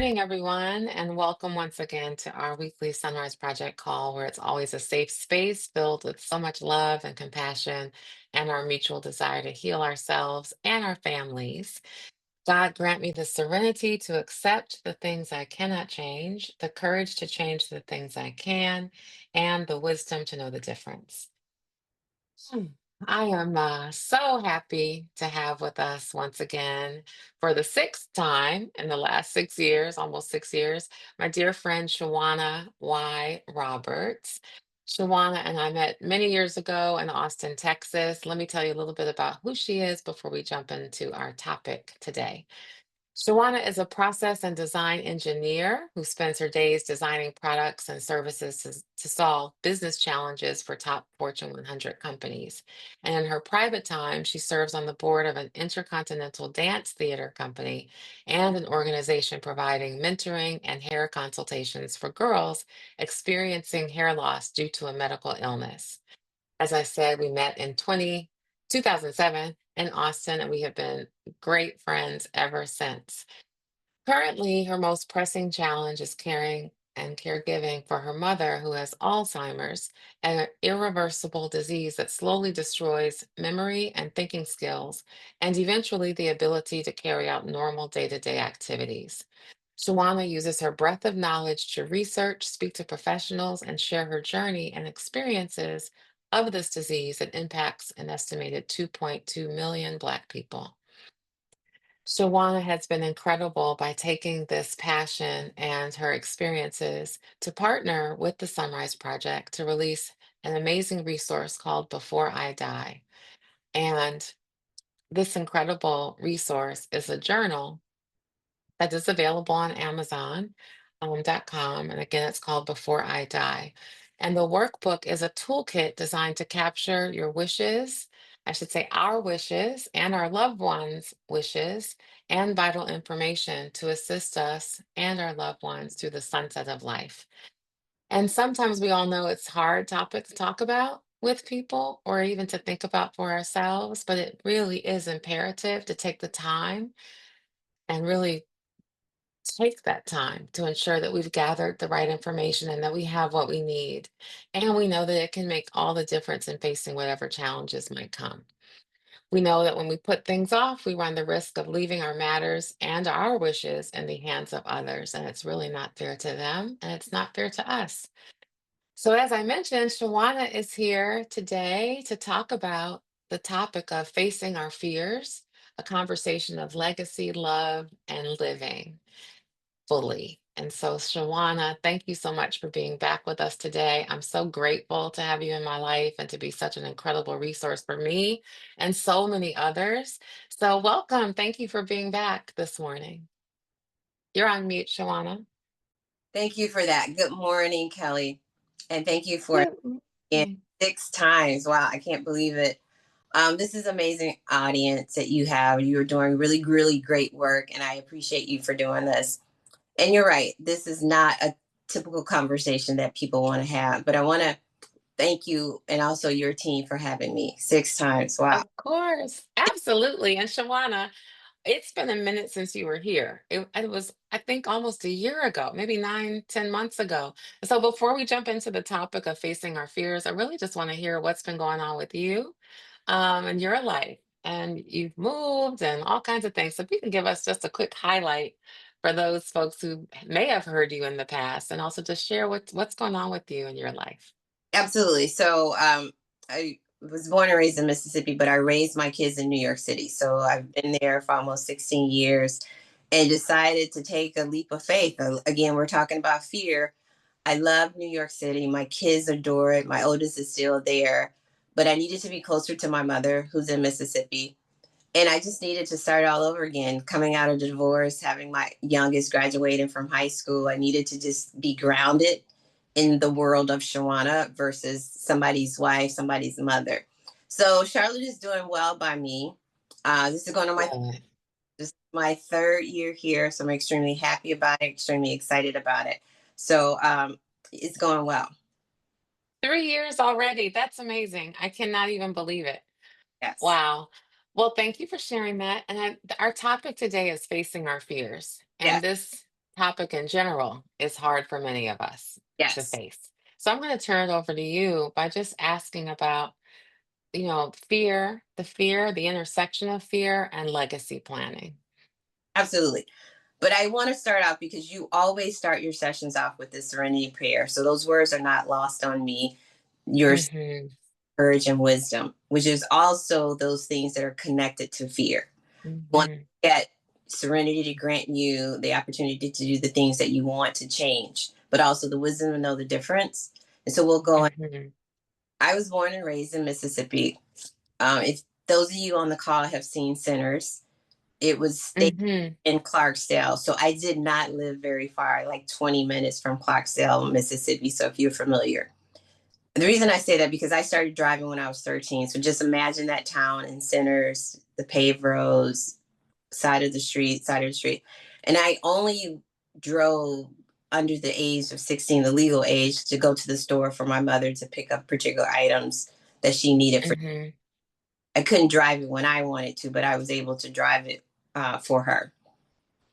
morning, everyone, and welcome once again to our weekly Sunrise Project call, where it's always a safe space filled with so much love and compassion and our mutual desire to heal ourselves and our families. God grant me the serenity to accept the things I cannot change, the courage to change the things I can, and the wisdom to know the difference. Hmm. I am so happy to have with us once again for the sixth time in the last 6 years, almost 6 years, my dear friend Shewonia Roberts. Shewonia and I met many years ago in Austin, Texas. Let me tell you a little bit about who she is before we jump into our topic today. Shawana is a process and design engineer who spends her days designing products and services to solve business challenges for top Fortune 100 companies. And in her private time, she serves on the board of an intercontinental dance theater company and an organization providing mentoring and hair consultations for girls experiencing hair loss due to a medical illness. As I said, we met in 2007 in Austin, and we have been great friends ever since. Currently, her most pressing challenge is caring and caregiving for her mother, who has Alzheimer's, an irreversible disease that slowly destroys memory and thinking skills, and eventually the ability to carry out normal day to day activities. Shawana uses her breadth of knowledge to research, speak to professionals, and share her journey and experiences of this disease that impacts an estimated 2.2 million Black people. Shawana has been incredible by taking this passion and her experiences to partner with the SonRise Project to release an amazing resource called Before I Die. And this incredible resource is a journal that is available on Amazon.com. And again, it's called Before I Die. And the workbook is a toolkit designed to capture your wishes, I should say our wishes and our loved ones' wishes and vital information to assist us and our loved ones through the sunset of life. And sometimes we all know it's hard topic to talk about with people or even to think about for ourselves, but it really is imperative to take the time and really take that time to ensure that we've gathered the right information and that we have what we need. And we know that it can make all the difference in facing whatever challenges might come. We know that when we put things off, we run the risk of leaving our matters and our wishes in the hands of others. And it's really not fair to them and it's not fair to us. So, as I mentioned, Shawana is here today to talk about the topic of facing our fears, a conversation of legacy, love, and living fully. And so, Shawana, thank you so much for being back with us today. I'm so grateful to have you in my life and to be such an incredible resource for me and so many others. So, welcome. Thank you for being back this morning. You're on mute, Shawana. Thank you for that. Good morning, Kelly. And thank you for Good it morning. 6 times. Wow, I can't believe it. This is amazing audience that you have. You are doing really, really great work, and I appreciate you for doing this. And you're right, this is not a typical conversation that people want to have, but I want to thank you and also your team for having me 6 times. Wow. Of course. Absolutely. And Shawana, it's been a minute since you were here. It was, I think, almost a year ago, maybe 9, 10 months ago. So before we jump into the topic of facing our fears, I really just want to hear what's been going on with you in your life. And you've moved and all kinds of things. So if you can give us just a quick highlight for those folks who may have heard you in the past, and also just share what's going on with you in your life. Absolutely. I was born and raised in Mississippi, but I raised my kids in New York City. So I've been there for almost 16 years and decided to take a leap of faith. Again, we're talking about fear. I love New York City. My kids adore it. My oldest is still there, but I needed to be closer to my mother, who's in Mississippi. And I just needed to start all over again, coming out of the divorce, having my youngest graduating from high school. I needed to just be grounded in the world of Shawana versus somebody's wife, somebody's mother. So Charlotte is doing well by me. This is going on Good. my third year here, so I'm extremely happy about it, extremely excited about it. So it's going well. 3 years already. That's amazing. I cannot even believe it. Yes, Wow. Well, thank you for sharing that. And our topic today is facing our fears. And yes, this topic in general is hard for many of us to Yes, face. So I'm going to turn it over to you by just asking about, fear, the intersection of fear and legacy planning. absolutely. But I want to start out because you always start your sessions off with the serenity prayer. So those words are not lost on me. Your Mm-hmm. courage and wisdom, which is also those things that are connected to fear. Want Mm-hmm. to get serenity to grant you the opportunity to do the things that you want to change, but also the wisdom to know the difference. And so we'll go on. Mm-hmm. I was born and raised in Mississippi. If those of you on the call have seen Sinners, it was stated Mm-hmm. in Clarksdale. So I did not live very far, like 20 minutes from Clarksdale, Mississippi. So if you're familiar, the reason I say that because I started driving when I was 13. So just imagine that town in Sinners, the paved roads, side of the street. And I only drove under the age of 16, the legal age, to go to the store for my mother to pick up particular items that she needed for. Mm-hmm. I couldn't drive it when I wanted to, but I was able to drive it for her.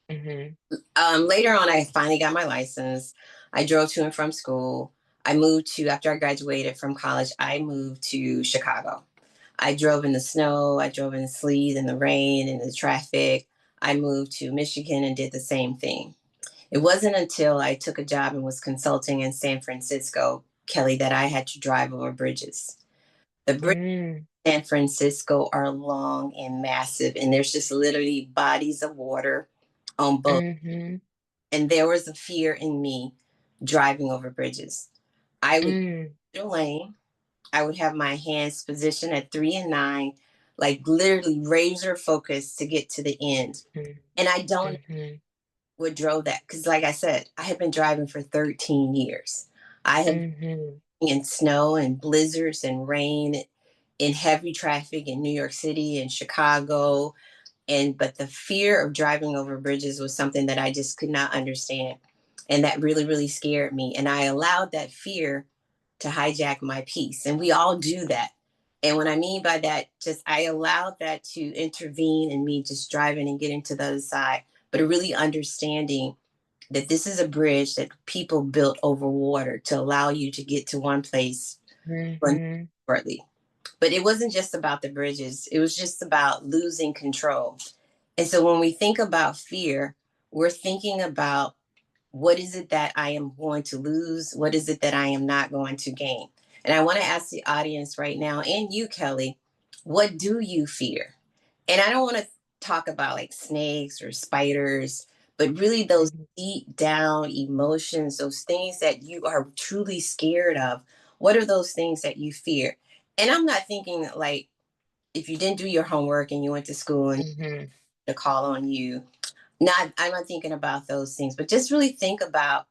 Mm-hmm. Later on, I finally got my license. I drove to and from school. I moved to, after I graduated from college, I moved to Chicago. I drove in the snow, I drove in the sleet and the rain and the traffic. I moved to Michigan and did the same thing. It wasn't until I took a job and was consulting in San Francisco, Kelly, that I had to drive over bridges. The bridges Mm-hmm. in San Francisco are long and massive, and there's just literally bodies of water on both. Mm-hmm. And there was a fear in me driving over bridges. I would Mm-hmm. the lane. I would have my hands positioned at 3 and 9, like literally razor focused to get to the end. And I don't know Mm-hmm. what drove that because, like I said, I had been driving for 13 years. I have Mm-hmm. been in snow and blizzards and rain, in heavy traffic in New York City and Chicago. And but the fear of driving over bridges was something that I just could not understand. And that really, really scared me. And I allowed that fear to hijack my peace. And we all do that. And what I mean by that, just I allowed that to intervene in me just driving and getting to the other side, but really understanding that this is a bridge that people built over water to allow you to get to one place Mm-hmm. shortly. But it wasn't just about the bridges, it was just about losing control. And so when we think about fear, we're thinking about what is it that I am going to lose? What is it that I am not going to gain? And I want to ask the audience right now, and you, Kelly, what do you fear? And I don't want to talk about like snakes or spiders, but really those Mm-hmm. deep down emotions, those things that you are truly scared of. What are those things that you fear? And I'm not thinking like if you didn't do your homework and you went to school and Mm-hmm. to call on you. Not, I'm not thinking about those things, but just really think about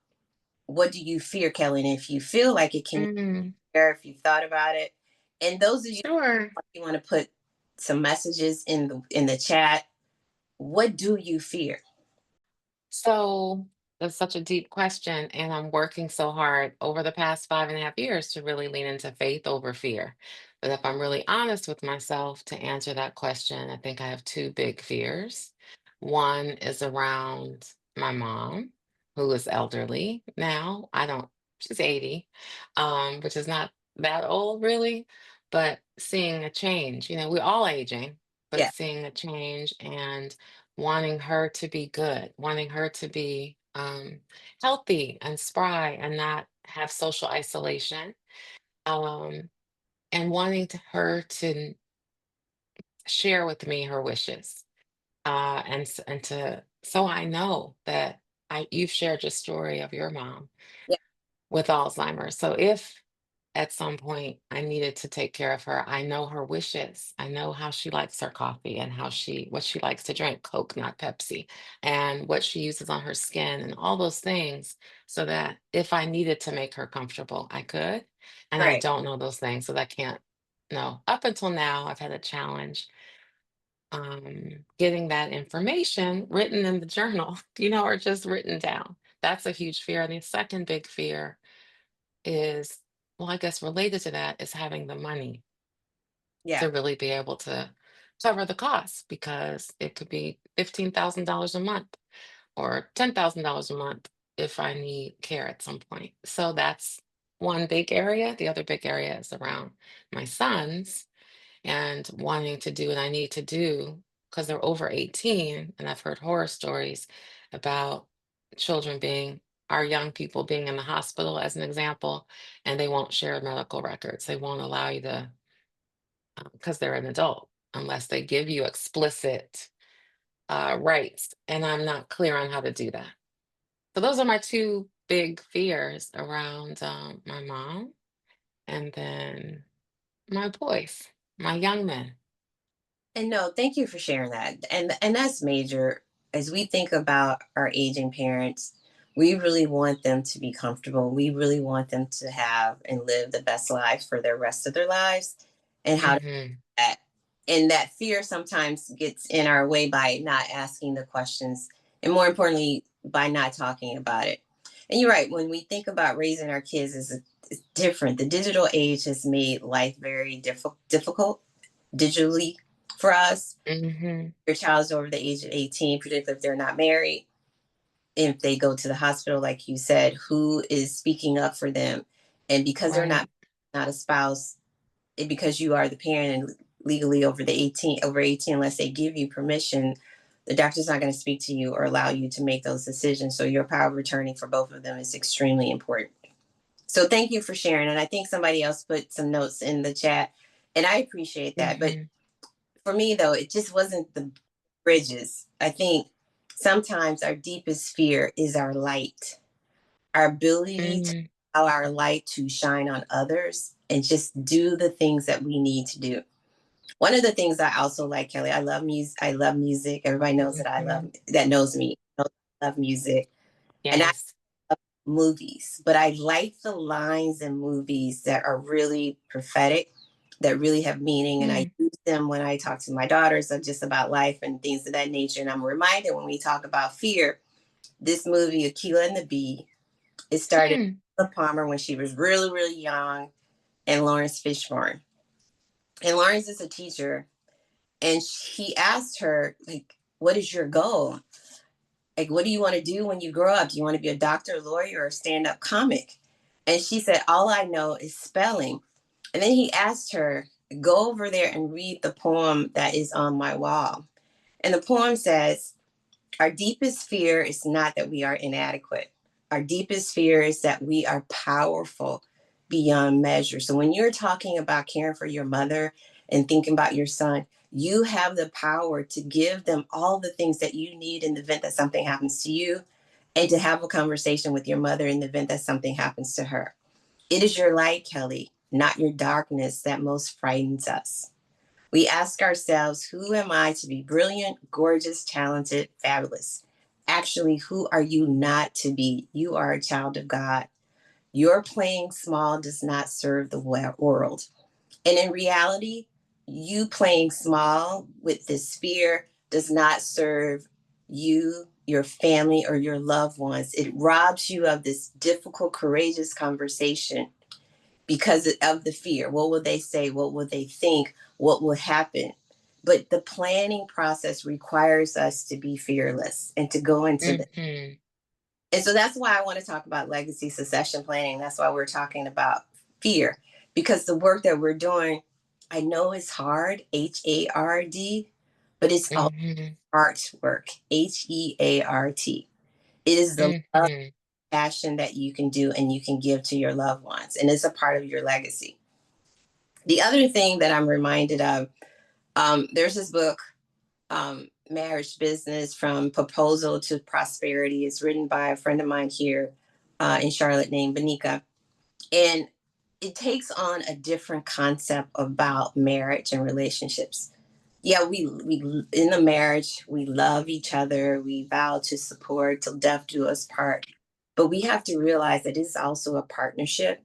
what do you fear, Kelly? And if you feel like it can Mm-hmm. share, if you've thought about it. And those of Sure. you want to put some messages in the chat, what do you fear? So that's such a deep question, and I'm working so hard over the past 5.5 years to really lean into faith over fear. But if I'm really honest with myself to answer that question, I think I have two big fears. One is around my mom, who is elderly now. She's 80, which is not that old really, but seeing a change, we're all aging, but Yeah, seeing a change and wanting her to be good, wanting her to be healthy and spry and not have social isolation, um, and wanting her to share with me her wishes, and to so I know that you've shared your story of your mom yeah, with Alzheimer's. So if at some point I needed to take care of her, I know her wishes. I know how she likes her coffee and what she likes to drink, Coke, not Pepsi, and what she uses on her skin and all those things so that if I needed to make her comfortable, I could. And I right. don't know those things, so that can't no. Up until now, I've had a challenge getting that information written in the journal, or just written down. That's a huge fear. And the second big fear is, well, I guess related to that is having the money Yeah, to really be able to cover the cost because it could be $15,000 a month. or $10,000 a month if I need care at some point. So that's one big area. The other big area is around my sons and wanting to do what I need to do because they're over 18. And I've heard horror stories about children being, our young people being in the hospital, as an example, and they won't share medical records. They won't allow you to, because they're an adult, unless they give you explicit rights. And I'm not clear on how to do that. So those are my two big fears around my mom and then my boys, my young men. And no, thank you for sharing that. And that's major. As we think about our aging parents, we really want them to be comfortable. We really want them to have and live the best life for the rest of their lives. And how to do Hmm. that. And that fear sometimes gets in our way by not asking the questions, and more importantly, by not talking about it. And you're right, when we think about raising our kids is different. The digital age has made life very difficult digitally for us. Hmm. Your child is over the age of 18, particularly if they're not married. If they go to the hospital, like you said, who is speaking up for them? And because they're Right. not a spouse, because you are the parent and legally over 18, unless they give you permission, the doctor's not going to speak to you or allow you to make those decisions. So your power of attorney for both of them is extremely important. So thank you for sharing. And I think somebody else put some notes in the chat, and I appreciate that. But Hmm. for me though, it just wasn't the bridges. I think sometimes our deepest fear is our light, our ability to Hmm. allow our light to shine on others and just do the things that we need to do. One of the things I also like, Kelly, I love music. I love music. Everybody knows that Hmm. that knows me, knows I love music. And I Yes. love movies, but I like the lines in movies that are really prophetic, that really have meaning. And I Mm. use them when I talk to my daughters just about life and things of that nature. And I'm reminded when we talk about fear, this movie, Aquila and the Bee, it started Mm. with Palmer when she was really, really young, and Lawrence Fishburne. And Lawrence is a teacher, and he asked her, like, what is your goal? Like, what do you want to do when you grow up? Do you want to be a doctor, lawyer, or a stand-up comic? And she said, all I know is spelling. And then he asked her, go over there and read the poem that is on my wall. And the poem says, our deepest fear is not that we are inadequate. Our deepest fear is that we are powerful beyond measure. So when you're talking about caring for your mother and thinking about your son, you have the power to give them all the things that you need in the event that something happens to you, and to have a conversation with your mother in the event that something happens to her. It is your light, Kelly, not your darkness, that most frightens us. We ask ourselves, who am I to be brilliant, gorgeous, talented, fabulous? Actually, who are you not to be? You are a child of God. Your playing small does not serve the world. And in reality, you playing small with this fear does not serve you, your family, or your loved ones. It robs you of this difficult, courageous conversation because of the fear. What will they say? What will they think? What will happen? But the planning process requires us to be fearless and to go into the. Hmm. And so that's why I want to talk about legacy succession planning. That's why we're talking about fear, because the work that we're doing, I know it's hard, HARD, but it's all Hmm. art work, HEART. It is the love, Hmm. passion that you can do and you can give to your loved ones, and it's a part of your legacy. The other thing that I'm reminded of, there's this book, Marriage Business from Proposal to Prosperity. It's written by a friend of mine here in Charlotte named Benika. And it takes on a different concept about marriage and relationships. Yeah, we in the marriage, we love each other, we vow to support till death do us part. But we have to realize that it's also a partnership,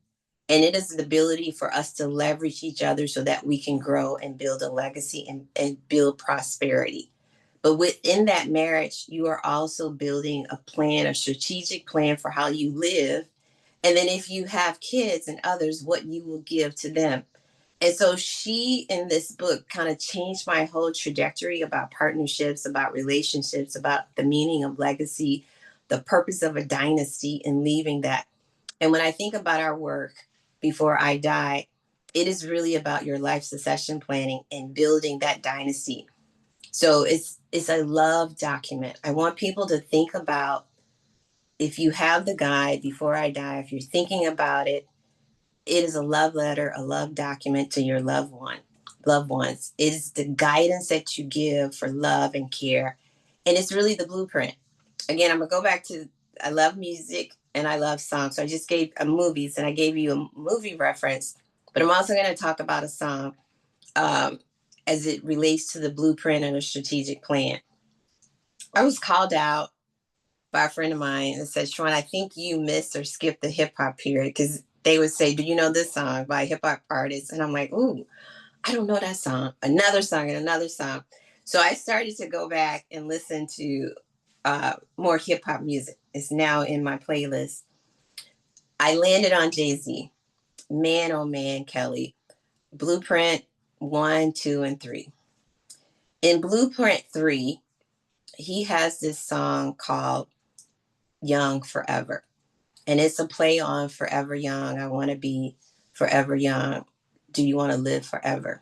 and it is the ability for us to leverage each other so that we can grow and build a legacy and build prosperity. But within that marriage, you are also building a plan, a strategic plan for how you live. And then if you have kids and others, what you will give to them. And so she, in this book, kind of changed my whole trajectory about partnerships, about relationships, about the meaning of legacy, the purpose of a dynasty, and leaving that. And when I think about our work before I die, it is really about your life succession planning and building that dynasty. So it's a love document. I want people to think about, if you have the guide before I die, if you're thinking about it, it is a love letter, a love document to your loved ones. It is the guidance that you give for love and care. And it's really the blueprint. Again, I'm gonna go back to, I love music and I love songs. So I just gave movies and I gave you a movie reference, but I'm also gonna talk about a song um, as it relates to the blueprint and a strategic plan. I was called out by a friend of mine and said, Shawn, I think you missed or skipped the hip hop period, because they would say, do you know this song by a hip hop artist? And I'm like, ooh, I don't know that song. Another song and another song. So I started to go back and listen to more hip hop music. It's now in my playlist. I landed on Jay-Z. Man, oh man, Kelly. Blueprint 1, 2, and 3. In Blueprint 3, he has this song called Young Forever. And it's a play on Forever Young. I want to be forever young. Do you want to live forever?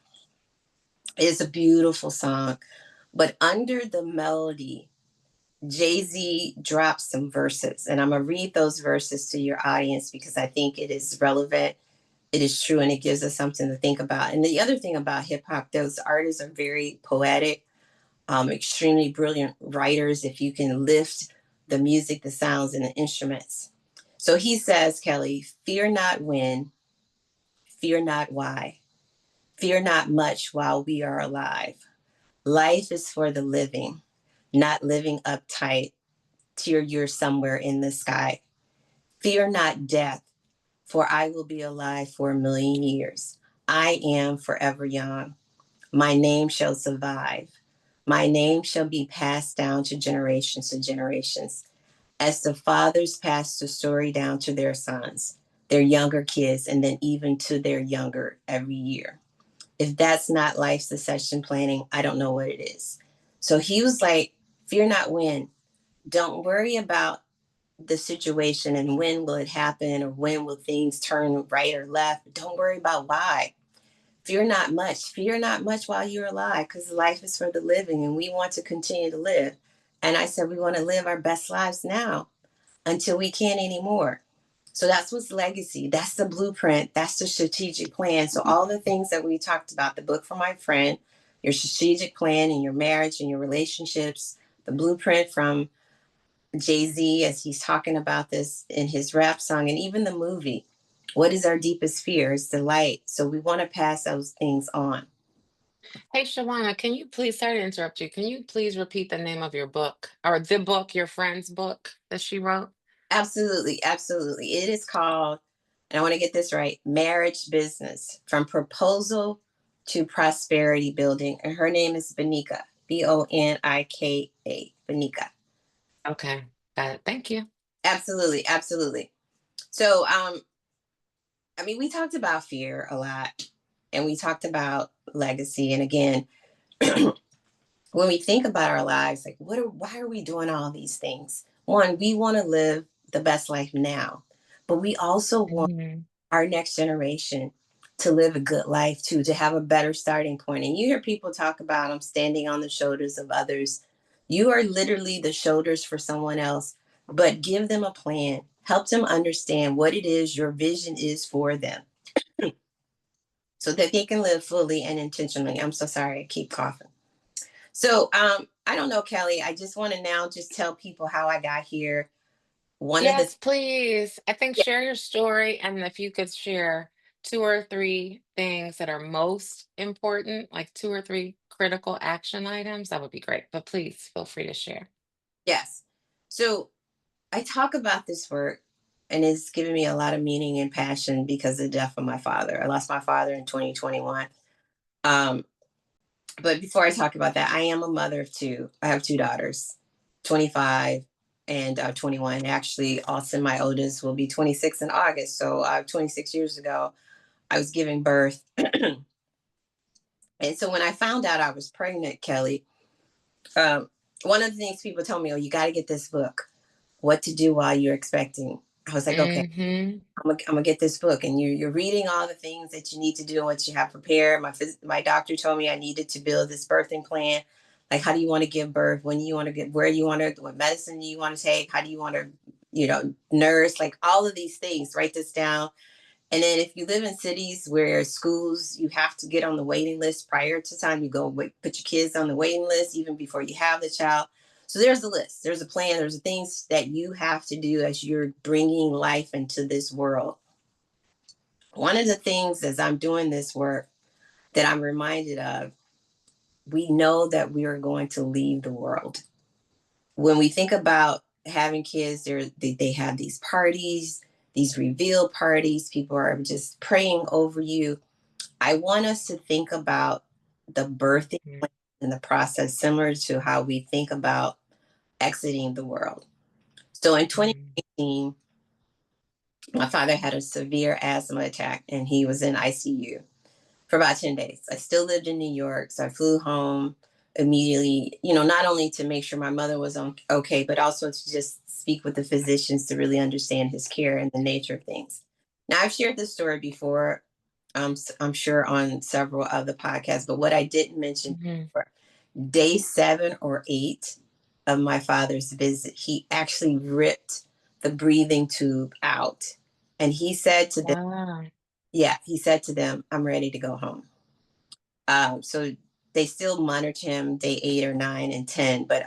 It's a beautiful song. But under the melody, Jay-Z drops some verses. And I'm going to read those verses to your audience because I think it is relevant. It is true. And it gives us something to think about. And the other thing about hip hop, those artists are very poetic, extremely brilliant writers. If you can lift the music, the sounds, and the instruments. So he says, Kelly, fear not when, fear not why, fear not much while we are alive. Life is for the living, not living uptight till you're somewhere in the sky. Fear not death, for I will be alive for 1,000,000 years. I am forever young. My name shall survive. My name shall be passed down to generations. As the fathers pass the story down to their sons, their younger kids, and then even to their younger every year. If that's not life succession planning, I don't know what it is. So he was like, fear not when. Don't worry about the situation and when will it happen or when will things turn right or left. Don't worry about why. Fear not much. Fear not much while you're alive, because life is for the living and we want to continue to live. And I said, we want to live our best lives now until we can't anymore. So that's what's legacy. That's the blueprint. That's the strategic plan. So all the things that we talked about, the book from my friend, your strategic plan in your marriage and your relationships, the blueprint from Jay-Z as he's talking about this in his rap song, and even the movie. What is our deepest fear? It's the light. So we want to pass those things on. Hey, Shawana, can you please, sorry to interrupt you, can you please repeat the name of your book or the book, your friend's book that she wrote? Absolutely, absolutely. It is called, and I want to get this right, Marriage Business from Proposal to Prosperity Building. And her name is Benika, Bonika, Benika. Okay, got it. Thank you. Absolutely, absolutely. So, I mean, we talked about fear a lot and we talked about legacy. And again, when we think about our lives, like why are we doing all these things? One, we want to live the best life now, but we also want Mhm. our next generation to live a good life too, to have a better starting point. And you hear people talk about I'm standing on the shoulders of others. You are literally the shoulders for someone else, but give them a plan. Help them understand what it is your vision is for them so that they can live fully and intentionally. I'm so sorry, I keep coughing. So I don't know, Kelly. I just want to now just tell people how I got here. One of the Yes, please. I think Yeah, share your story, and if you could share two or three things that are most important, like two or three critical action items, that would be great. But please feel free to share. yes. So I talk about this work and it's given me a lot of meaning and passion because of the death of my father. I lost my father in 2021. Um, but before I talk about that, I am a mother of two. I have two daughters, 25 and 21. Actually, Austin, my oldest, will be 26 in August. So 26 years ago, I was giving birth. And so when I found out I was pregnant, Kelly, um, one of the things people told me, oh, you got to get this book, What to Do While You're Expecting. I was like, okay, Mhm. I'm gonna get this book, and you're reading all the things that you need to do and what you have prepared. My doctor told me I needed to build this birthing plan. Like, how do you want to give birth? When you want to get, where you want to, what medicine do you want to take? How do you want to, nurse? Like all of these things. Write this down. And then if you live in cities where schools, you have to get on the waiting list prior to time. You go wait, put your kids on the waiting list even before you have the child. So there's a list, there's a plan, there's things that you have to do as you're bringing life into this world. One of the things as I'm doing this work that I'm reminded of, we know that we are going to leave the world. When we think about having kids, they have these parties, these reveal parties, people are just praying over you. I want us to think about the birthing Mhm. and the process similar to how we think about exiting the world. So in Mhm. 2019, my father had a severe asthma attack and he was in ICU for about 10 days. I still lived in New York, so I flew home immediately, not only to make sure my mother was okay, but also to just speak with the physicians to really understand his care and the nature of things. Now, I've shared this story before, I'm sure on several of the podcasts, but what I didn't mention, Mhm. before, day 7 or 8 of my father's visit, he actually ripped the breathing tube out. And he said to them, Wow. yeah, he said to them, I'm ready to go home. So they still monitored him day 8 or 9 and 10. But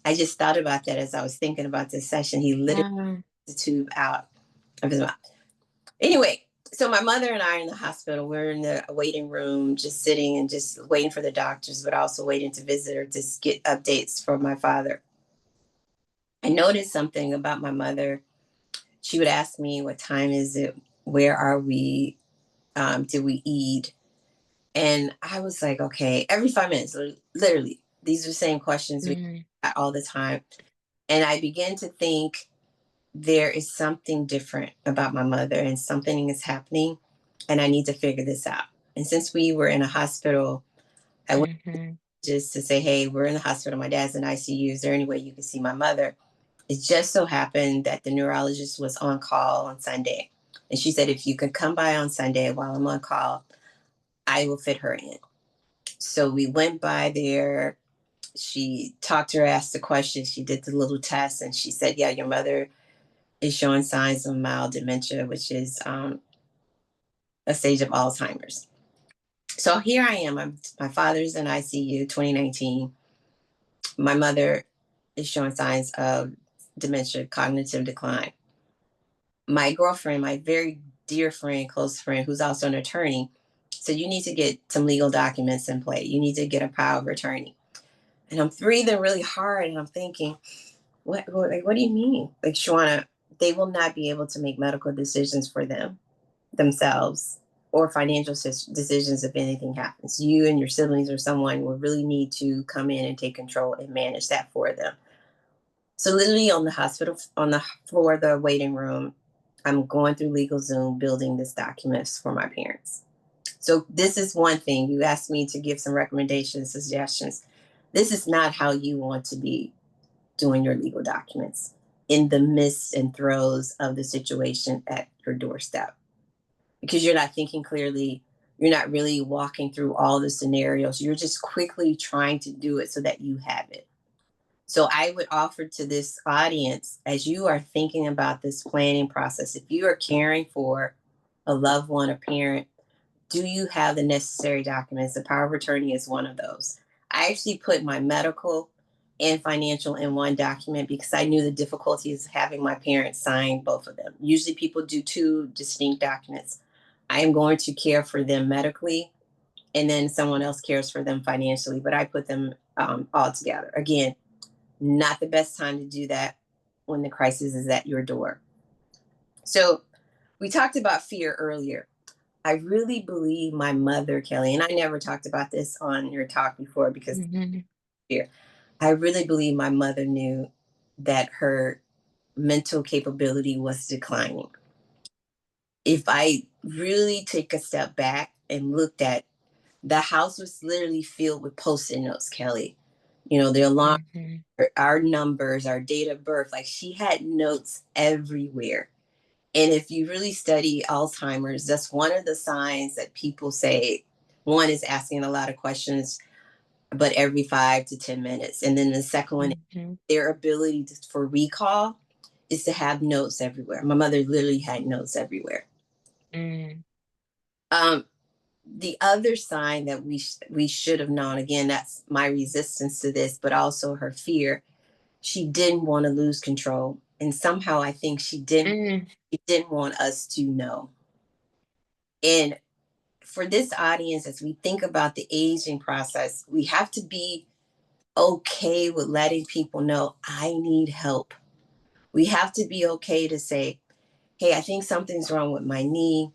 I just thought about that as I was thinking about this session. He literally Wow. took the tube out of his mouth. Anyway, so my mother and I are in the hospital. We're in the waiting room, just sitting and just waiting for the doctors, but also waiting to visit or to get updates from my father. I noticed something about my mother. She would ask me, what time is it? Where are we? Did we eat? And I was like, okay, every 5 minutes, literally, these are the same questions we Mhm. got all the time. And I began to think there is something different about my mother and something is happening and I need to figure this out. And since we were in a hospital, I went Mhm. just to say, hey, we're in the hospital. My dad's in ICU. Is there any way you can see my mother? It just so happened that the neurologist was on call on Sunday. And she said, if you could come by on Sunday while I'm on call, I will fit her in. So we went by there. She talked to her, asked the question. She did the little test, and she said, "Yeah, your mother is showing signs of mild dementia, which is a stage of Alzheimer's." So here I am. My father's in ICU, 2019. My mother is showing signs of dementia, cognitive decline. My girlfriend, my very dear friend, close friend, who's also an attorney, said, you need to get some legal documents in play. You need to get a power of attorney. And I'm breathing really hard and I'm thinking, what do you mean? Like, Shewonia, they will not be able to make medical decisions for themselves or financial decisions if anything happens. You and your siblings or someone will really need to come in and take control and manage that for them. So literally on the hospital, on the floor of the waiting room, I'm going through LegalZoom building this documents for my parents. So this is one thing. You asked me to give some recommendations, suggestions. This is not how you want to be doing your legal documents in the midst and throes of the situation at your doorstep, because you're not thinking clearly. You're not really walking through all the scenarios. You're just quickly trying to do it so that you have it. So I would offer to this audience, as you are thinking about this planning process, if you are caring for a loved one, a parent, do you have the necessary documents? The power of attorney is one of those. I actually put my medical and financial in one document because I knew the difficulties of having my parents sign both of them. Usually people do two distinct documents. I am going to care for them medically, and then someone else cares for them financially, but I put them all together. Again, not the best time to do that when the crisis is at your door. So we talked about fear earlier. I really believe my mother, Kelly, and I never talked about this on your talk before because Mhm. fear. I really believe my mother knew that her mental capability was declining. If I really took a step back and looked at, the house was literally filled with post-it notes, Kelly. The alarm, Mhm. our numbers, our date of birth. Like, she had notes everywhere. And if you really study Alzheimer's, that's one of the signs that people say. One is asking a lot of questions, but every 5 to 10 minutes. And then the second one, Mhm. their ability for recall is to have notes everywhere. My mother literally had notes everywhere. Mm. Um, the other sign that we should have known, again, that's my resistance to this, but also her fear. She didn't want to lose control, and somehow I think Mm. she didn't want us to know. And for this audience, as we think about the aging process, we have to be okay with letting people know, I need help. We have to be okay to say, hey, I think something's wrong with my knee.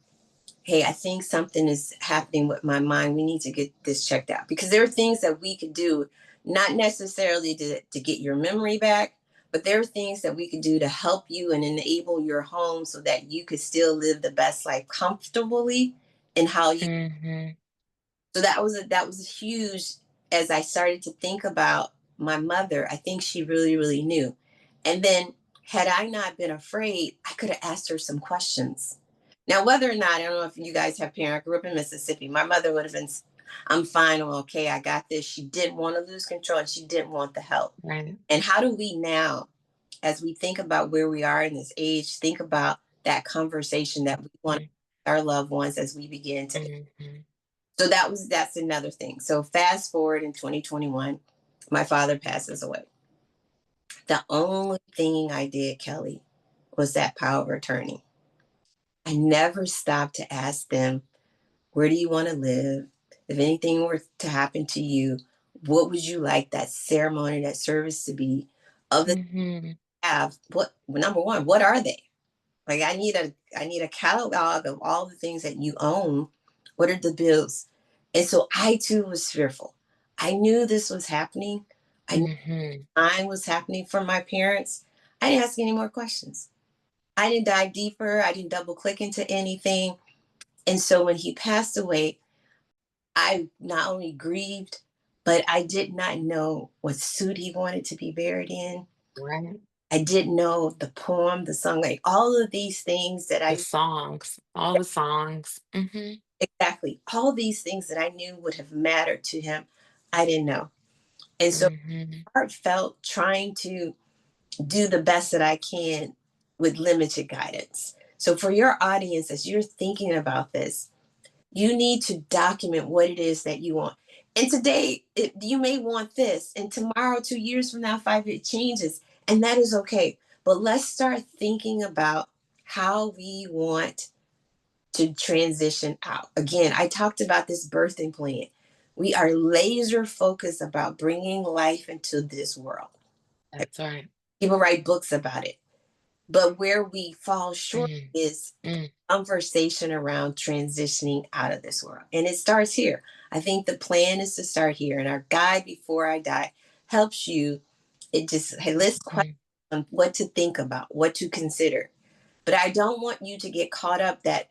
Hey, I think something is happening with my mind. We need to get this checked out. Because there are things that we could do, not necessarily to get your memory back, but there are things that we could do to help you and enable your home so that you could still live the best life comfortably and how you. Mhm. So that was huge. As I started to think about my mother, I think she really, really knew. And then, had I not been afraid, I could have asked her some questions. Now, whether or not, I don't know if you guys have parents. I grew up in Mississippi. My mother would have been, I'm fine, I'm okay, I got this. She didn't want to lose control and she didn't want the help. Right. And how do we now, as we think about where we are in this age, think about that conversation that we want Mhm. our loved ones as we begin to. Mhm. So that's another thing. So fast forward in 2021, my father passes away. The only thing I did, Kelly, was that power of attorney. I never stopped to ask them, where do you want to live? If anything were to happen to you, what would you like that ceremony, that service to be? Of the Mhm. have, what, number one, what are they? Like, I need a catalog of all the things that you own. What are the bills? And so I too was fearful. I knew this was happening. I knew Mhm. time was happening for my parents. I didn't ask any more questions. I didn't dive deeper. I didn't double click into anything. And so when he passed away, I not only grieved, but I did not know what suit he wanted to be buried in. Right. I didn't know the poem, the song, like all of these things that The I. songs, all the songs. Mhm. Exactly. All these things that I knew would have mattered to him, I didn't know. And so Mhm. heartfelt trying to do the best that I can with limited guidance. So for your audience, as you're thinking about this, you need to document what it is that you want. And today, you may want this, and tomorrow, 2 years from now, 5 years, it changes, and that is okay. But let's start thinking about how we want to transition out. Again, I talked about this birthing plan. We are laser focused about bringing life into this world. That's right. People write books about it. But where we fall short Mm. is Mm. conversation around transitioning out of this world. And it starts here. I think the plan is to start here. And our guide before I die helps you. It just, hey, lists questions Mhm. on what to think about, what to consider. But I don't want you to get caught up that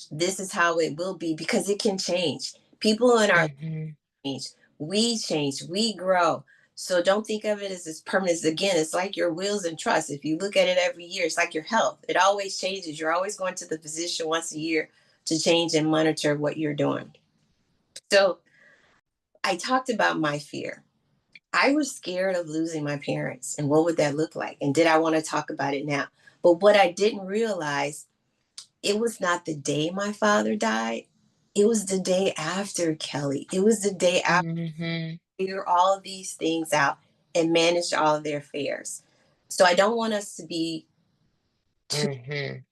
this is how it will be, because it can change. People in our Mhm. change, we grow. So don't think of it as this permanent. Again, it's like your wills and trusts. If you look at it every year, it's like your health. It always changes. You're always going to the physician once a year to change and monitor what you're doing. So I talked about my fear. I was scared of losing my parents and what would that look like? And did I want to talk about it now? But what I didn't realize, it was not the day my father died. It was the day after, Kelly. It was the day after Mhm. figure all of these things out and manage all of their affairs. So I don't want us to be too, Mhm.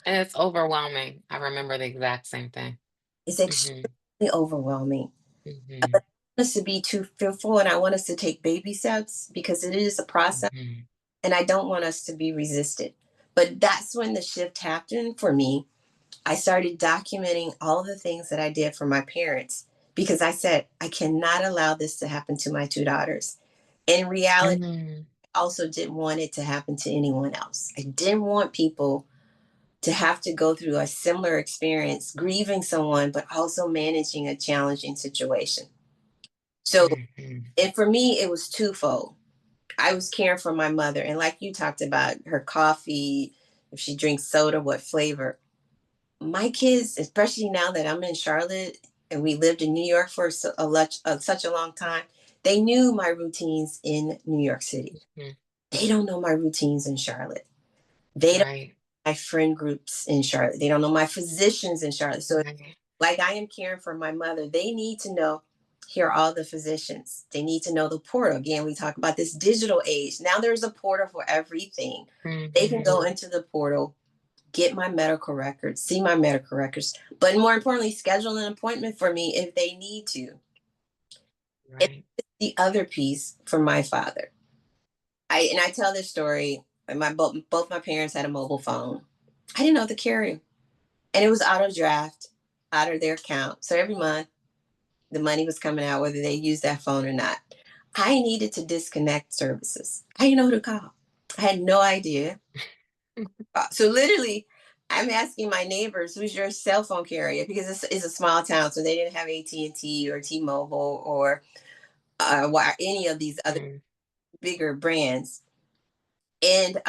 And it's overwhelming. I remember the exact same thing. it's Mhm. extremely overwhelming. But I Mhm. don't want us to be too fearful, and I want us to take baby steps because it is a process, Mhm. and I don't want us to be resistant. But that's when the shift happened for me. I started documenting all the things that I did for my parents because I said, I cannot allow this to happen to my two daughters. In reality, Mhm. I also didn't want it to happen to anyone else. I didn't want people to have to go through a similar experience, grieving someone, but also managing a challenging situation. So, Mhm. and for me, it was twofold. I was caring for my mother, and like you talked about her coffee, if she drinks soda, what flavor. My kids, especially now that I'm in Charlotte and we lived in New York for such a long time, they knew my routines in New York City. Mhm. They don't know my routines in Charlotte. They don't Right. know my friend groups in Charlotte. They don't know my physicians in Charlotte. So, Right. like I am caring for my mother, they need to know here are all the physicians. They need to know the portal. Again, we talk about this digital age. Now there's a portal for everything. They can go Mhm. into the portal, get my medical records, see my medical records, but more importantly, schedule an appointment for me if they need to. And Right. the other piece for my father. I tell this story. Both my parents had a mobile phone. I didn't know the carrier, and it was auto draft out of their account. So every month the money was coming out, whether they used that phone or not. I needed to disconnect services. I didn't know who to call. I had no idea. So literally, I'm asking my neighbors, "Who's your cell phone carrier?" Because it's a small town, so they didn't have AT&T or T-Mobile or any of these other Mhm. bigger brands. And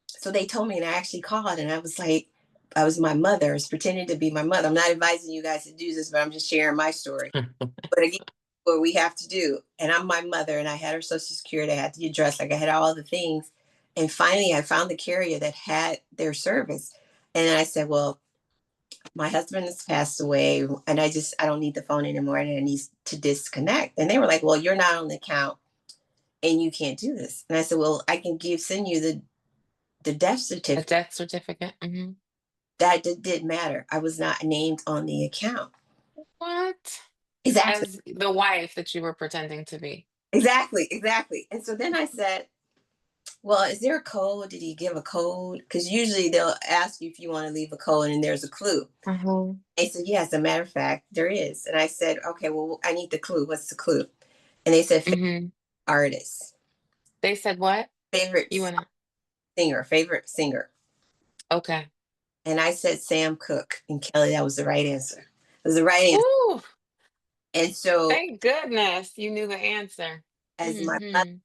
so they told me, and I actually called, and I was like, I was my mother, I was pretending to be my mother. I'm not advising you guys to do this, but I'm just sharing my story. But again, what we have to do. And I'm my mother, and I had her social security, I had the address, like I had all the things. And finally, I found the carrier that had their service. And then I said, well, my husband has passed away, and I don't need the phone anymore, and I need to disconnect. And they were like, well, you're not on the account, and you can't do this. And I said, well, I can send you the death A certificate. death certificate. Mhm. That didn't matter. I was not named on the account. What? Exactly. As the wife that you were pretending to be. Exactly. And so then I said, well, is there a code? Did he give a code? Because usually they'll ask you if you want to leave a code and there's a clue. Mhm. They said, yeah, as a matter of fact, there is. And I said, okay, well, I need the clue. What's the clue? And they said, favorite Mhm. artist, They said what? favorite You wanna favorite singer. Okay. And I said, Sam Cooke. And Kelly, that was the right answer. It was the right answer. Ooh, And so, thank goodness you knew the answer. as my mother,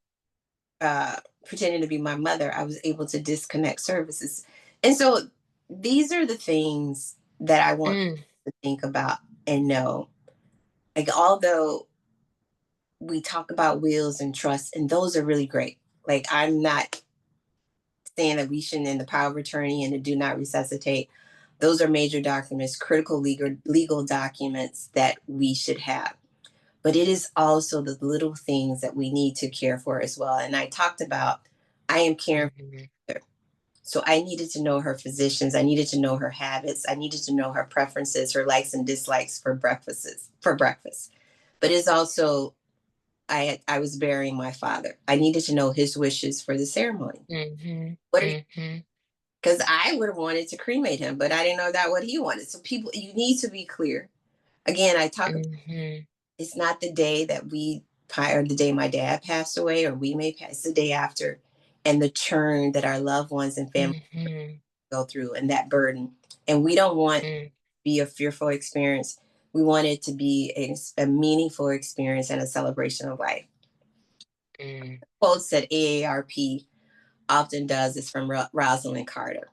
Mhm. pretending to be my mother, I was able to disconnect services. And so, these are the things that I want Mm. to think about and know. Like, although we talk about wills and trust, and those are really great. Like, I'm not saying that we shouldn't end the power of attorney and to do not resuscitate. Those are major documents, critical legal documents that we should have. But it is also the little things that we need to care for as well. And I talked about I am caring Mhm. for her. So I needed to know her physicians. I needed to know her habits. I needed to know her preferences, her likes and dislikes for breakfasts for breakfast. But it's also I was burying my father. I needed to know his wishes for the ceremony. Mhm. What are Mhm. because I would have wanted to cremate him, but I didn't know that what he wanted. So people, you need to be clear. Again, I talk about Mhm. it's not the day that or the day my dad passed away, or we may pass, it's the day after, and the churn that our loved ones and family Mhm. go through, and that burden. And we don't want it to Mm. be a fearful experience. We want it to be a meaningful experience and a celebration of life. Mm. Quotes that AARP often does is from Rosalind Carter.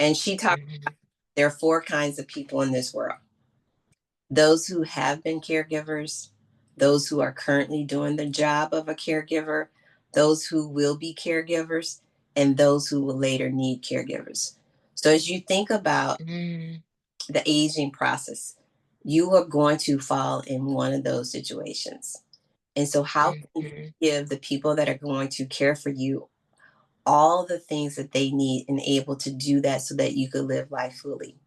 And she talks, Mhm. there are four kinds of people in this world: those who have been caregivers, those who are currently doing the job of a caregiver, those who will be caregivers, and those who will later need caregivers. So, as you think about Mm. the aging process, you are going to fall in one of those situations. And so, how can you Mhm. give the people that are going to care for you all the things that they need and able to do that so that you could live life fully?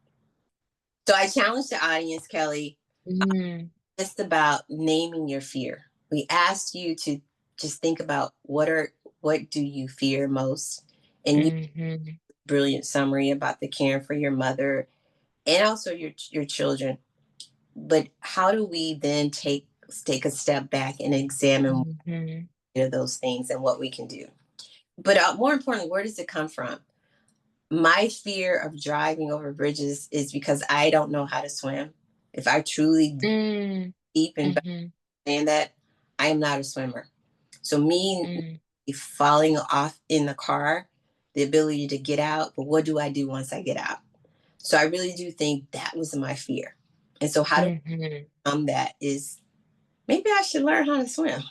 So, I challenge the audience, Kelly, Mm. just about naming your fear. We asked you to just think about what do you fear most, and you Mhm. brilliant summary about the caring for your mother and also your children. But how do we then take a step back and examine Mhm. those things and what we can do? But more importantly, where does it come from? My fear of driving over bridges is because I don't know how to swim. If I truly Mm, deep and mhm, understand that, I am not a swimmer. So me mm, falling off in the car, the ability to get out, but what do I do once I get out? So I really do think that was my fear. And so how to mhm, overcome that is maybe I should learn how to swim.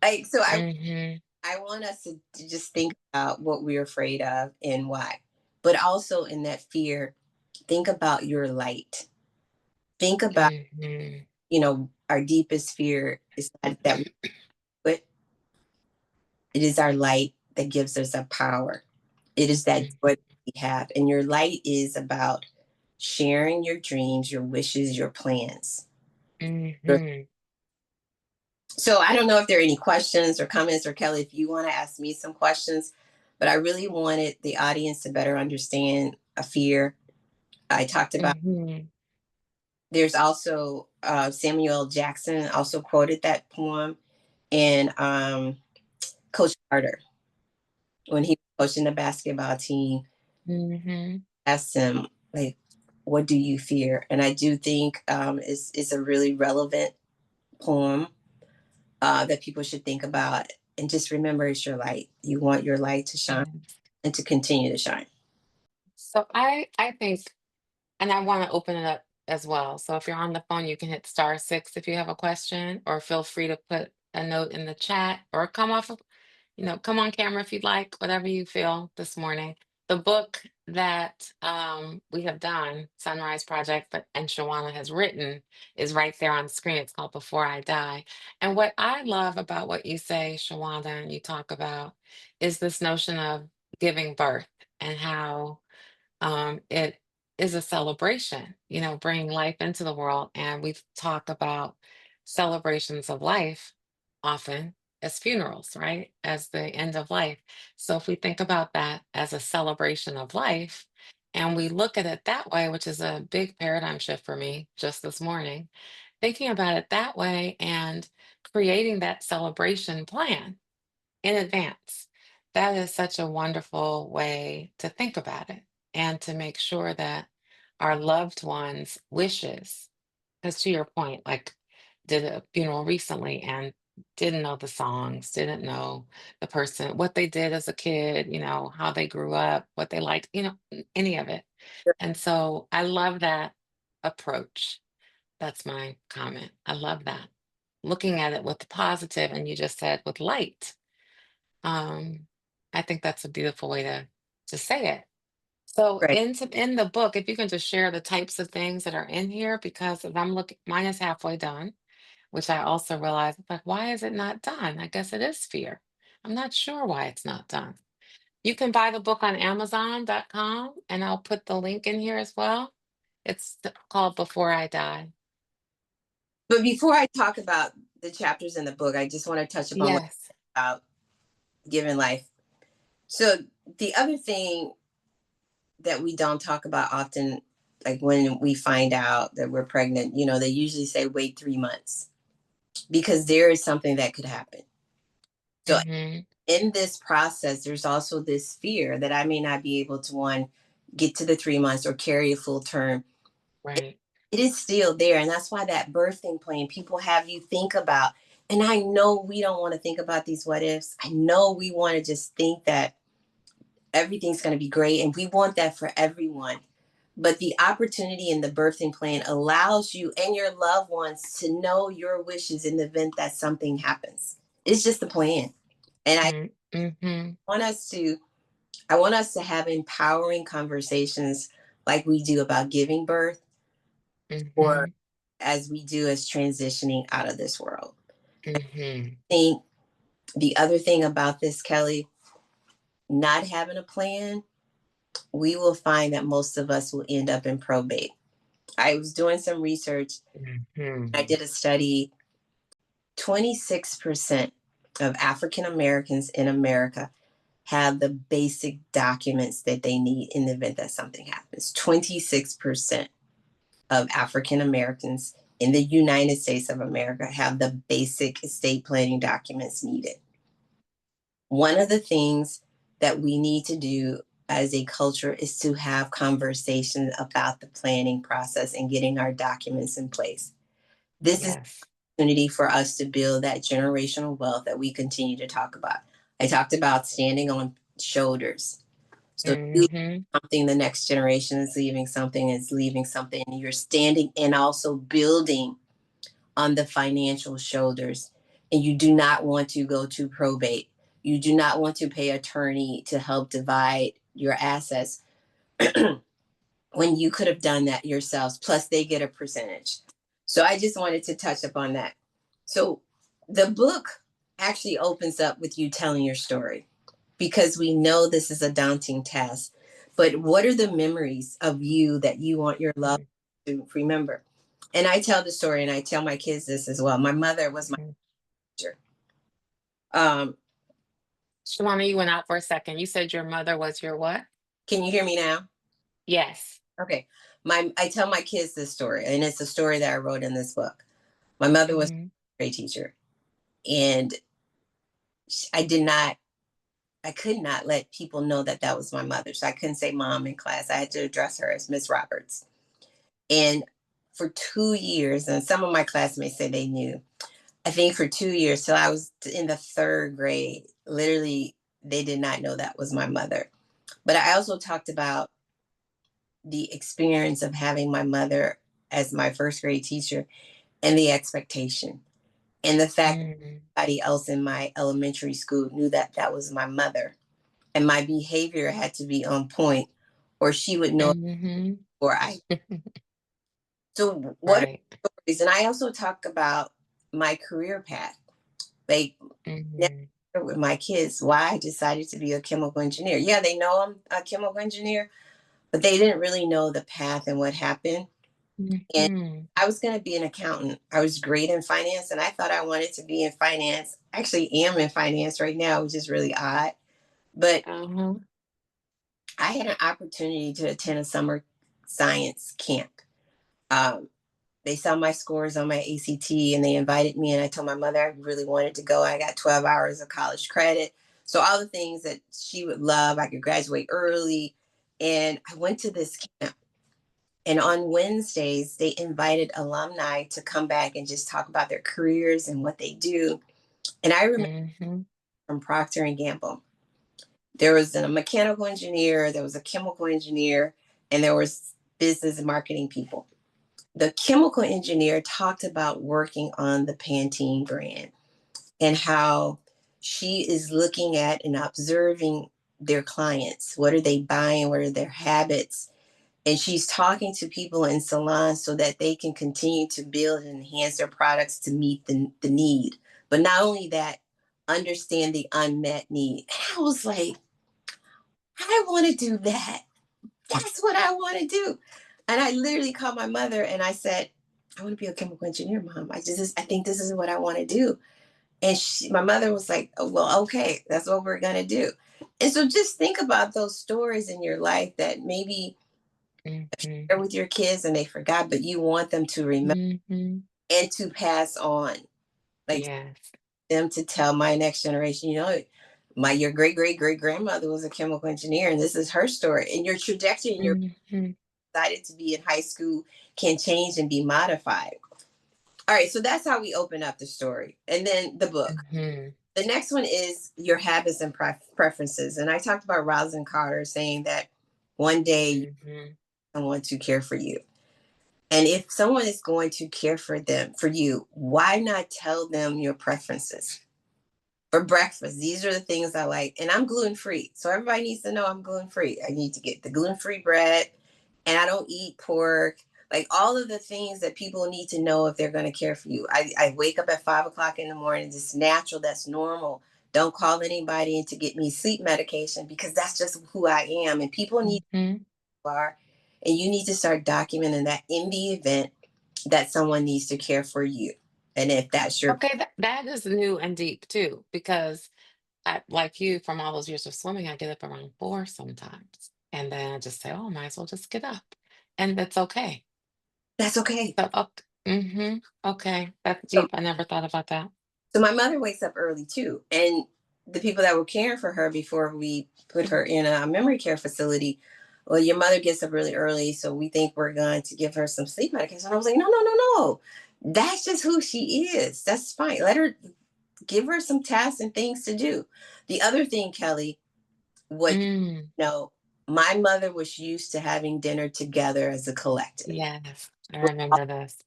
Like so mhm, I want us to just think about what we're afraid of and why. But also in that fear, think about your light. Think about, mhm, our deepest fear is not that we quit. It is our light that gives us a power. It is that mhm, joy that we have. And your light is about sharing your dreams, your wishes, your plans. mhm. So I don't know if there are any questions or comments, or Kelly, if you want to ask me some questions, but I really wanted the audience to better understand a fear. I talked about, Mhm, there's also Samuel Jackson also quoted that poem, and Coach Carter, when he was coaching the basketball team, mhm. asked him, like, what do you fear? And I do think it's a really relevant poem that people should think about. And just remember, it's your light. You want your light to shine Yes. and to continue to shine. So I think, and I want to open it up as well. So if you're on the phone, you can hit *6 if you have a question, or feel free to put a note in the chat, or come off of, come on camera if you'd like, whatever you feel this morning. The book that we have done, Sunrise Project, and Shewonia has written, is right there on the screen. It's called Before I Die. And what I love about what you say, Shewonia, and you talk about, is this notion of giving birth, and how it is a celebration, bringing life into the world. And we talk about celebrations of life often as funerals, right? As the end of life. So if we think about that as a celebration of life, and we look at it that way, which is a big paradigm shift for me just this morning, thinking about it that way and creating that celebration plan in advance. That is such a wonderful way to think about it, and to make sure that our loved ones' wishes, because to your point, like, did a funeral recently and didn't know the songs, didn't know the person, what they did as a kid, how they grew up, what they liked, any of it. And so I love that approach. That's my comment. I love that. Looking at it with the positive, and you just said with light. um, I think that's a beautiful way to say it. So Right. in the book, if you can just share the types of things that are in here, because if I'm looking, mine is halfway done, which I also realized, like, why is it not done? I guess it is fear. I'm not sure why it's not done. You can buy the book on Amazon.com, and I'll put the link in here as well. It's called Before I Die. But before I talk about the chapters in the book, I just want to touch upon what Yes. about giving life. So the other thing that we don't talk about often, like when we find out that we're pregnant, they usually say wait 3 months because there is something that could happen. So Mm-hmm. in this process, there's also this fear that I may not be able to, one, get to the 3 months or carry a full term. Right. It is still there. And that's why that birthing plan, people have you think about. And I know we don't want to think about these what ifs. I know we want to just think that everything's going to be great. And we want that for everyone. But the opportunity in the birthing plan allows you and your loved ones to know your wishes in the event that something happens. It's just the plan. And Mm-hmm. want us to I want us to have empowering conversations like we do about giving birth, or Mm-hmm. as we do as transitioning out of this world. Mm-hmm. I think the other thing about this, Kelly, not having a plan, we will find that most of us will end up in probate. I was doing some research. Mm-hmm. I did a study. 26% of African Americans in America have the basic documents that they need in the event that something happens. 26% of African Americans in the United States of America have the basic estate planning documents needed. One of the things that we need to do as a culture is to have conversations about the planning process and getting our documents in place. This is Yes. an opportunity for us to build that generational wealth that we continue to talk about. I talked about standing on shoulders. So you Mhm. something, the next generation is leaving something, and you're standing and also building on the financial shoulders. And you do not want to go to probate. You do not want to pay attorney to help divide your assets when you could have done that yourselves. Plus, they get a percentage. So I just wanted to touch upon that. So the book actually opens up with you telling your story because we know this is a daunting task. But what are the memories of you that you want your loved Mhm. to remember? And I tell the story, and I tell my kids this as well. My mother was my Mhm. teacher. Um, Shawana, you went out for a second. You said your mother was your what? can you hear me now? Yes. Okay. I tell my kids this story, and it's a story that I wrote in this book. My mother was Mhm. a great teacher, and I did not, I could not let people know that that was my mother. So I couldn't say mom in class. I had to address her as Miss Roberts. And for 2 years, and some of my classmates say they knew, I think for 2 years, till I was in the third grade, literally, they did not know that was my mother. But I also talked about the experience of having my mother as my first grade teacher and the expectation and the fact that Mhm. everybody else in my elementary school knew that that was my mother. And my behavior had to be on point or she would know Mhm. or I. So what are Right. stories? And I also talk about my career path. Like Mhm. never with my kids why I decided to be a chemical engineer. Yeah, they know I'm a chemical engineer, but they didn't really know the path and what happened. And Mhm. I was going to be an accountant. I was great in finance and I thought I wanted to be in finance. I actually am in finance right now, which is really odd. But Uh-huh. I had an opportunity to attend a summer science camp. Um, they saw my scores on my ACT and they invited me. And I told my mother I really wanted to go. I got 12 hours of college credit. So, all the things that she would love, I could graduate early. And I went to this camp. And on Wednesdays, they invited alumni to come back and just talk about their careers and what they do. And I remember Mhm. from Procter and Gamble, there was a mechanical engineer, there was a chemical engineer, and there was business and marketing people. The chemical engineer talked about working on the Pantene brand and how she is looking at and observing their clients. What are they buying? What are their habits? And she's talking to people in salons so that they can continue to build and enhance their products to meet the need. But not only that, understand the unmet need. And I was like, I want to do that. That's what I want to do. And I literally called my mother and I said, I want to be a chemical engineer, mom. I think this is what I want to do. And my mother was like, oh, well, okay, that's what we're going to do. And so just think about those stories in your life that maybe Mhm. share with your kids and they forgot, but you want them to remember Mhm. and to pass on, like Yes. them to tell my next generation, your great great great grandmother was a chemical engineer and this is her story. And your trajectory and your Mhm. decided to be in high school can change and be modified. All right, so that's how we open up the story. And then the book. Mhm. The next one is your habits and preferences. And I talked about Rosalind Carter saying that one day you Mhm. want someone to care for you. And if someone is going to care for you, why not tell them your preferences? For breakfast, these are the things I like. And I'm gluten free. So everybody needs to know I'm gluten free. I need to get the gluten free bread and I don't eat pork. Like all of the things that people need to know if they're going to care for you. I wake up at 5 o'clock in the morning. It's natural. That's normal. Don't call anybody in to get me sleep medication because that's just who I am. And people need Mhm. to are. And you need to start documenting that in the event that someone needs to care for you. And if that's your Okay, that is new and deep too, because like you, from all those years of swimming, I get up around 4 sometimes, and then I just say, "Oh, might as well just get up," and that's okay. that's okay. So, ok okay, that's So deep. I never thought about that. So my mother wakes up early too. And the people that were caring for her before we put her in a memory care facility, well, your mother gets up really early, so we think we're going to give her some sleep medication. And I was like, no, no, no, no. That's just who she is. That's fine. Let her, give her some tasks and things to do. The other thing, Kelly, what Mm, you know, my mother was used to having dinner together as a collective. yes, I remember this.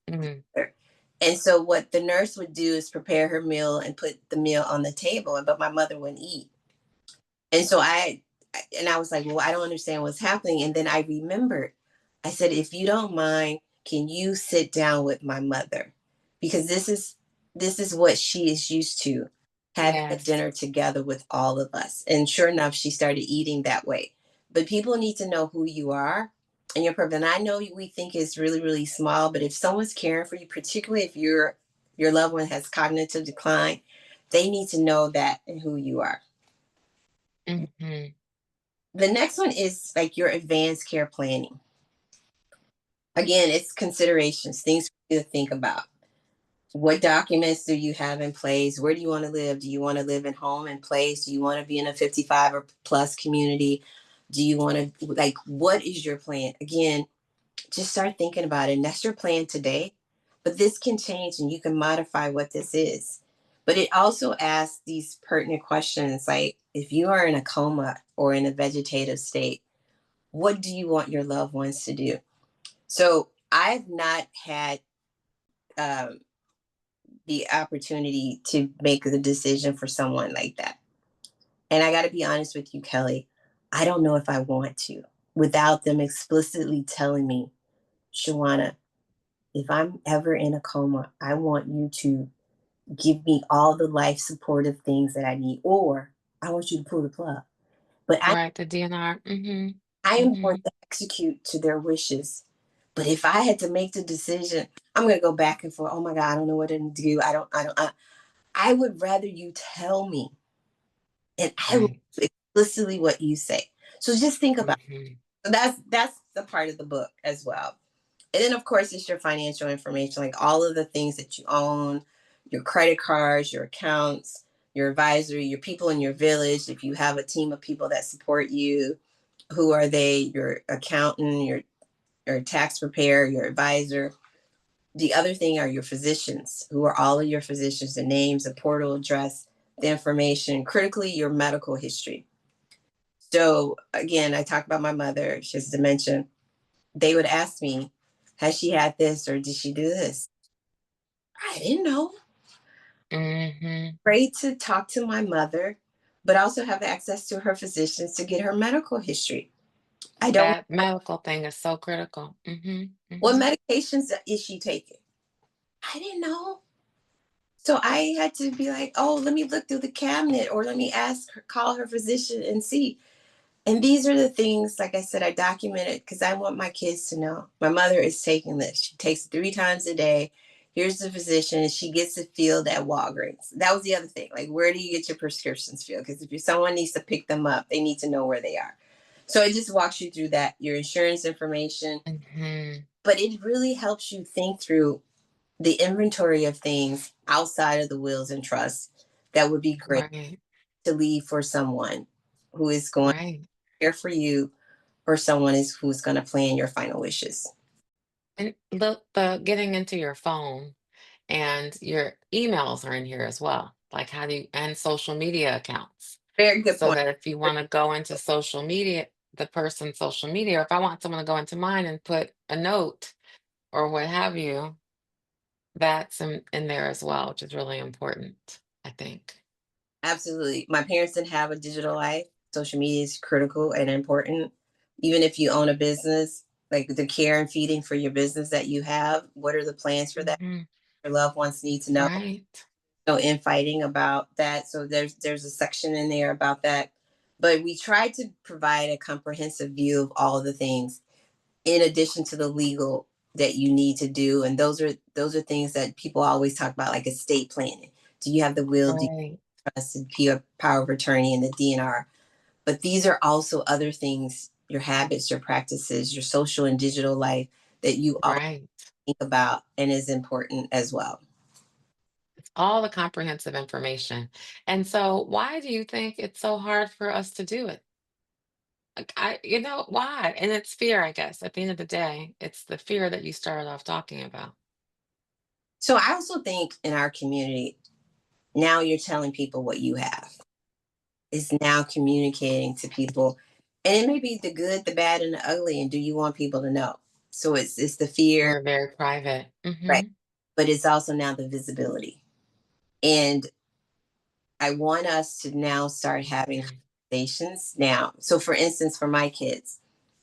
And so what the nurse would do is prepare her meal and put the meal on the table, but my mother wouldn't eat. And so I was like, well, I don't understand what's happening. And then I remembered, I said, if you don't mind, can you sit down with my mother? Because this is what she is used to, having a Yes. dinner together with all of us. And sure enough, she started eating that way. But people need to know who you are and your purpose. And I know we think it's really, really small, but if someone's caring for you, particularly if your loved one has cognitive decline, they need to know that and who you are. Mhm. The next one is like your advanced care planning. Again, it's considerations, things for you to think about. What documents do you have in place? Where do you want to live? Do you want to live in home and place? Do you want to be in a 55 or plus community? Do you want to, like, what is your plan? Again, just start thinking about it. And that's your plan today. But this can change and you can modify what this is. But it also asks these pertinent questions like if you are in a coma or in a vegetative state, what do you want your loved ones to do? So I've not had um, the opportunity to make the decision for someone like that. And I got to be honest with you, Kelly, I don't know if I want to without them explicitly telling me, Shewonia, if I'm ever in a coma, I want you to give me all the life supportive things that I need, or I want you to pull the plug. But Right, the DNR. I am going Mhm. to execute to their wishes. But if I had to make the decision, I'm going to go back and forth. Oh my God, I don't know what to do. I would rather you tell me and I will Right. do explicitly what you say. So just think about Mhm. it. So that's the part of the book as well. And then of course it's your financial information, like all of the things that you own, your credit cards, your accounts, your advisory, your people in your village. If you have a team of people that support you, who are they? Your accountant, your tax preparer, your advisor. The other thing are your physicians. Who are all of your physicians? The names, the portal address, the information, critically your medical history. So again, I talk about my mother. She has dementia. They would ask me, has she had this or did she do this? I didn't know. Mhm. Great to talk to my mother, but also have access to her physicians to get her medical history. I don't That medical thing is so critical. what Mhm. medications is she taking? I didn't know. So I had to be like, oh, let me look through the cabinet or let me ask her, call her physician and see. And these are the things, like I said, I documented because I want my kids to know. My mother is taking this. She takes it 3 times a day. Here's the physician, and she gets it filled at Walgreens. That was the other thing. Like, where do you get your prescriptions filled? Because if someone needs to pick them up, they need to know where they are. So it just walks you through that, your insurance information, Mhm. but it really helps you think through the inventory of things outside of the wills and trusts that would be great Right. to leave for someone who is going to Right. care for you or someone is who's going to plan your final wishes. And look, the getting into your phone and your emails are in here as well. Like how do you and social media accounts. Very good So point. that if you want to go into social media, the person's social media, or if I want someone to go into mine and put a note or what have you, that's in there as well, which is really important, I think. Absolutely. My parents didn't have a digital life. Social media is critical and important. Even if you own a business, like the care and feeding for your business that you have, what are the plans for that? Mhm. Your loved ones need to know. Right. No infighting about that. So there's a section in there about that. But we try to provide a comprehensive view of all of the things in addition to the legal that you need to do. And those are things that people always talk about, like estate planning. Do you have the will? Do you Right. trust and power of attorney and the DNR? But these are also other things, your habits, your practices, your social and digital life that you all Right. think about and is important as well. all the comprehensive information. And so, why do you think it's so hard for us to do it? Like, why? And it's fear, I guess. At the end of the day, it's the fear that you started off talking about. So I also think in our community, now you're telling people what you have. Is now communicating to people. And it may be the good, the bad, and the ugly. And do you want people to know? So it's the fear, We're very private. right? But it's also now the visibility. And I want us to now start having conversations now. So for instance, for my kids,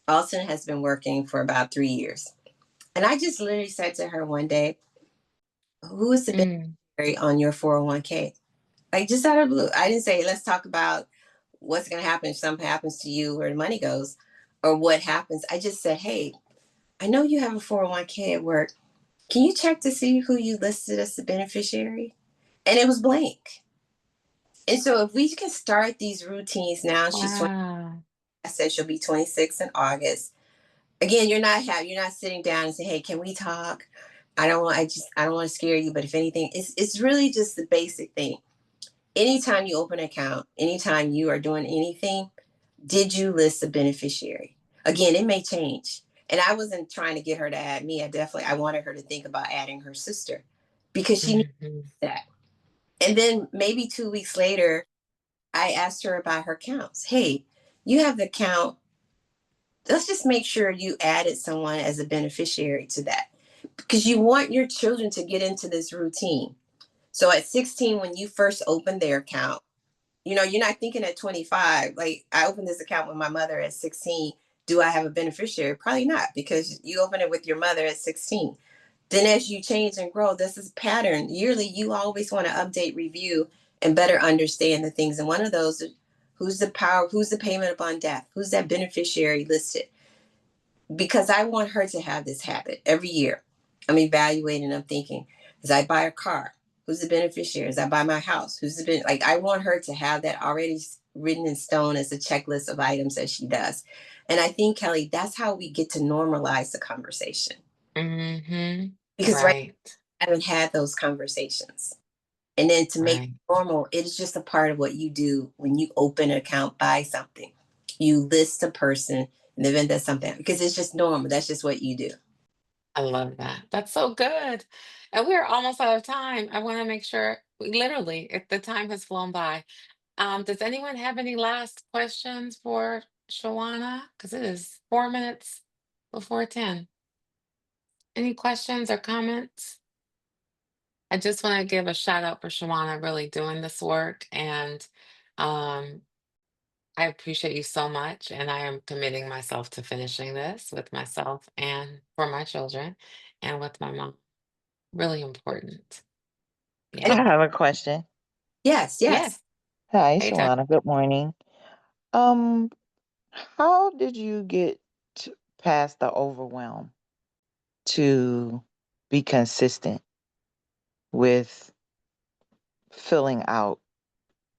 Alton has been working for about 3 years. And I just literally said to her one day, who is the Mm, beneficiary on your 401k? Like just out of the blue. I didn't say, let's talk about what's going to happen if something happens to you, where the money goes, or what happens. I just said, hey, I know you have a 401k at work. Can you check to see who you listed as the beneficiary? And it was blank. And so if we can start these routines now, she's 20, wow. I said she'll be 26 in August. Again, you're not sitting down and saying, hey, can we talk? I don't want to scare you, but if anything, it's really just the basic thing. Anytime you open an account, anytime you are doing anything, did you list a beneficiary? Again, it may change. And I wasn't trying to get her to add me. I wanted her to think about adding her sister because she needs Mhm. that. And then maybe 2 weeks later, I asked her about her counts. Hey, you have the count. Let's just make sure you added someone as a beneficiary to that because you want your children to get into this routine. So at 16, when you first open their account, you're not thinking at 25, like I opened this account with my mother at 16. Do I have a beneficiary? Probably not, because you open it with your mother at 16. Then as you change and grow, this is pattern. Yearly, you always want to update, review, and better understand the things. And one of those, who's the payment upon death? Who's that beneficiary listed? Because I want her to have this habit every year. I'm evaluating, I'm thinking, as I buy a car, who's the beneficiary? As I buy my house, who's the like I want her to have that already written in stone as a checklist of items that she does. And I think, Kelly, that's how we get to normalize the conversation. Mhm. Because right Right. now, I haven't had those conversations. And then to make it Right. normal, it is just a part of what you do when you open an account, buy something. You list a person in the event that something, because it's just normal. That's just what you do. I love that. That's so good. And we're almost out of time. I want to make sure we literally, if the time has flown by. Does anyone have any last questions for Shawana? Because it is 4 minutes before 10. Any questions or comments? I just want to give a shout out for Shawana really doing this work. And um, I appreciate you so much. And I am committing myself to finishing this with myself and for my children and with my mom. Really important. And I Yeah. have a question. yes, Yes. yes. Hi, Hey, Doc. Shawana. Good morning. Um, how did you get past the overwhelm to be consistent with filling out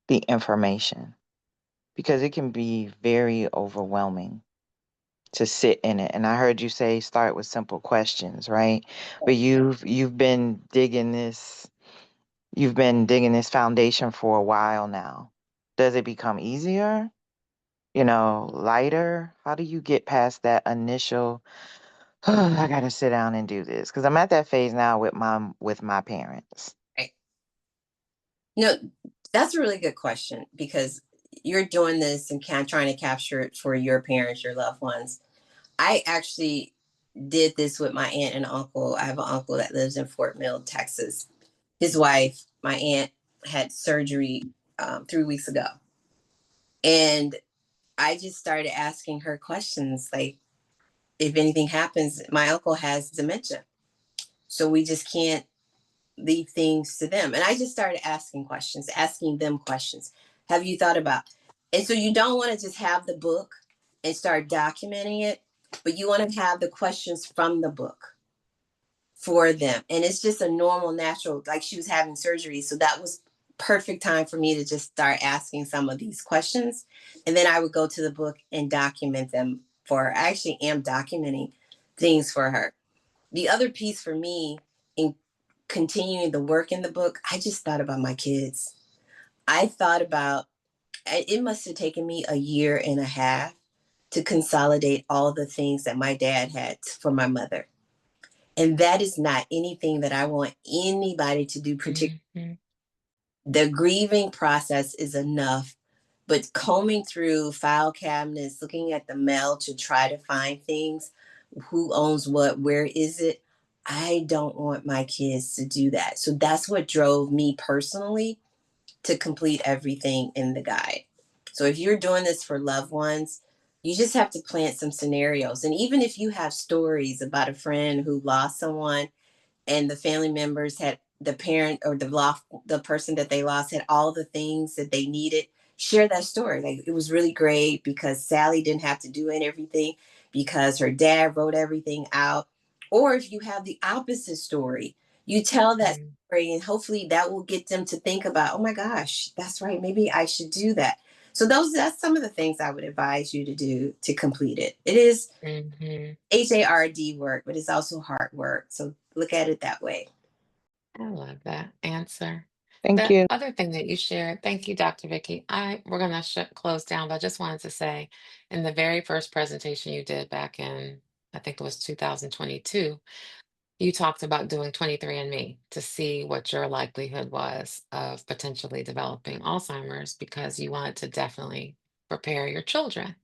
the information? Because it can be very overwhelming to sit in it. And I heard you say start with simple questions, right? But you've been digging this foundation for a while now. Does it become easier? Lighter? How do you get past that initial, I gotta sit down and do this? Because I'm at that phase now with my parents. Right. No, that's a really good question because you're doing this and kind of trying to capture it for your parents, your loved ones. I actually did this with my aunt and uncle. I have an uncle that lives in Fort Mill, Texas. His wife, my aunt, had surgery 3 weeks ago. And I just started asking her questions like, if anything happens, my uncle has dementia. So we just can't leave things to them. And I just started asking questions, asking them questions. Have you thought about? And so you don't want to just have the book and start documenting it, but you want to have the questions from the book for them. And it's just a normal, natural, like she was having surgery. So that was perfect time for me to just start asking some of these questions. And then I would go to the book and document them for her. I actually am documenting things for her. The other piece for me in continuing the work in the book, I just thought about my kids. I thought about it must have taken me a year and a half to consolidate all the things that my dad had for my mother. And that is not anything that I want anybody to do, particularly. Mm-hmm. The grieving process is enough, but combing through file cabinets, looking at the mail to try to find things, who owns what, where is it? I don't want my kids to do that. So that's what drove me personally to complete everything in the guide. So if you're doing this for loved ones, you just have to plant some scenarios. And even if you have stories about a friend who lost someone and the family members had the parent or the person that they lost had all the things that they needed, share that story. Like, it was really great because Sally didn't have to do everything because her dad wrote everything out. Or if you have the opposite story, you tell that Mm-hmm. story, and hopefully that will get them to think about, oh my gosh, that's right, maybe I should do that. So that's some of the things I would advise you to do to complete it. It is Mm-hmm. HARD work, but it's also hard work. So look at it that way. I love that answer. Thank The you. other thing that you shared, thank you, Dr. Vicky. We're gonna close down, but I just wanted to say, in the very first presentation you did back in, I think it was 2022, you talked about doing 23andMe to see what your likelihood was of potentially developing Alzheimer's because you wanted to definitely prepare your children.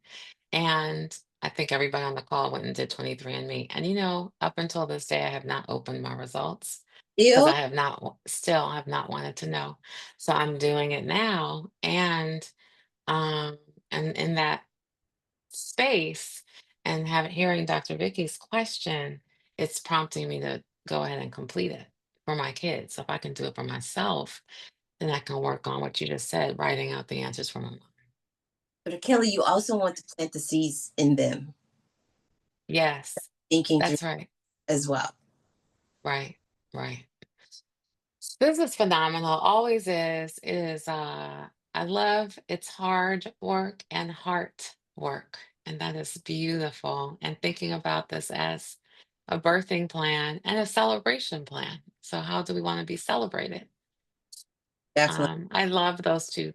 And I think everybody on the call went and did 23andMe. And up until this day, I have not opened my results because You I have not, still have not wanted to know. So I'm doing it now. Um, and in that space and hearing Dr. Vicky's question, it's prompting me to go ahead and complete it for my kids. So if I can do it for myself, then I can work on what you just said, writing out the answers for my mom. But Kelly, you also want to plant the seeds in them, Yes, thinking through that's right. as well. Right, right. This is phenomenal. Always is. I love it's hard work and heart work. And that is beautiful. And thinking about this as a birthing plan and a celebration plan. So how do we want to be celebrated? Definitely. I love those two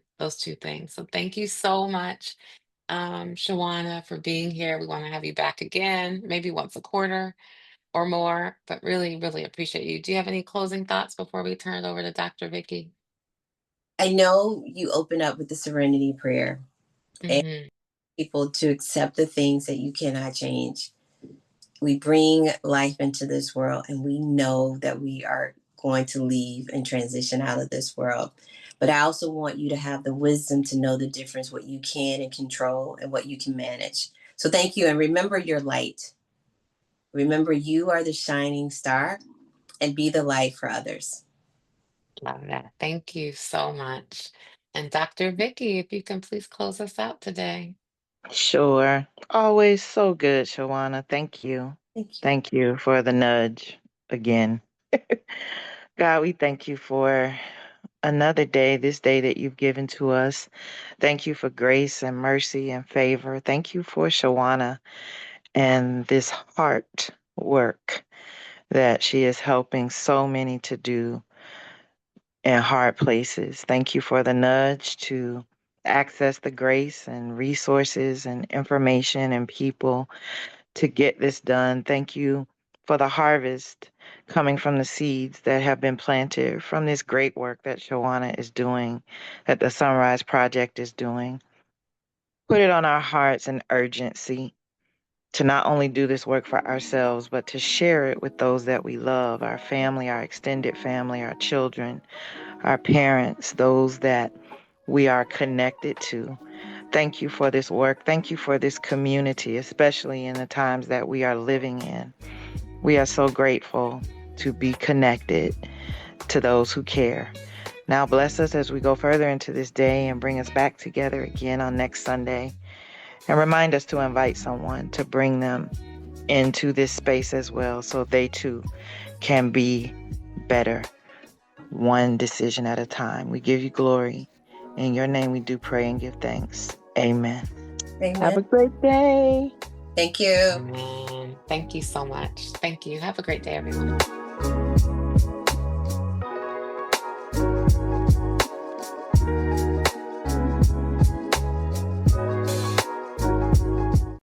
things. So thank you so much, Shawana, for being here. We want to have you back again, maybe once a quarter or more, but really, really appreciate you. Do you have any closing thoughts before we turn it over to Dr. Vicky? I know you open up with the serenity prayer and Hmm. people to accept the things that you cannot change. We bring life into this world and we know that we are going to leave and transition out of this world. But I also want you to have the wisdom to know the difference, what you can and control and what you can manage. So thank you. And remember your light. Remember, you are the shining star, and be the light for others. Love that. Thank you so much. And Dr. Vicky, if you can please close us out today. Sure. Always so good, Shawana. Thank you. Thank you. Thank you for the nudge again. God, we thank you for another day, this day that you've given to us. Thank you for grace and mercy and favor. Thank you for Shawana and this heart work that she is helping so many to do in hard places. Thank you for the nudge to access the grace and resources and information and people to get this done. Thank you for the harvest coming from the seeds that have been planted from this great work that Shawana is doing, that the SonRise Project is doing. Put it on our hearts an urgency to not only do this work for ourselves, but to share it with those that we love, our family, our extended family, our children, our parents, those that we are connected to. Thank you for this work. Thank you for this community, especially in the times that we are living in. We are so grateful to be connected to those who care. Now bless us as we go further into this day and bring us back together again on next Sunday. And remind us to invite someone to bring them into this space as well so they too can be better, one decision at a time. We give you glory. In your name we do pray and give thanks. Amen. Have Amen. a great day. Thank you. Amen. Thank you so much. Thank you. Have a great day, everyone.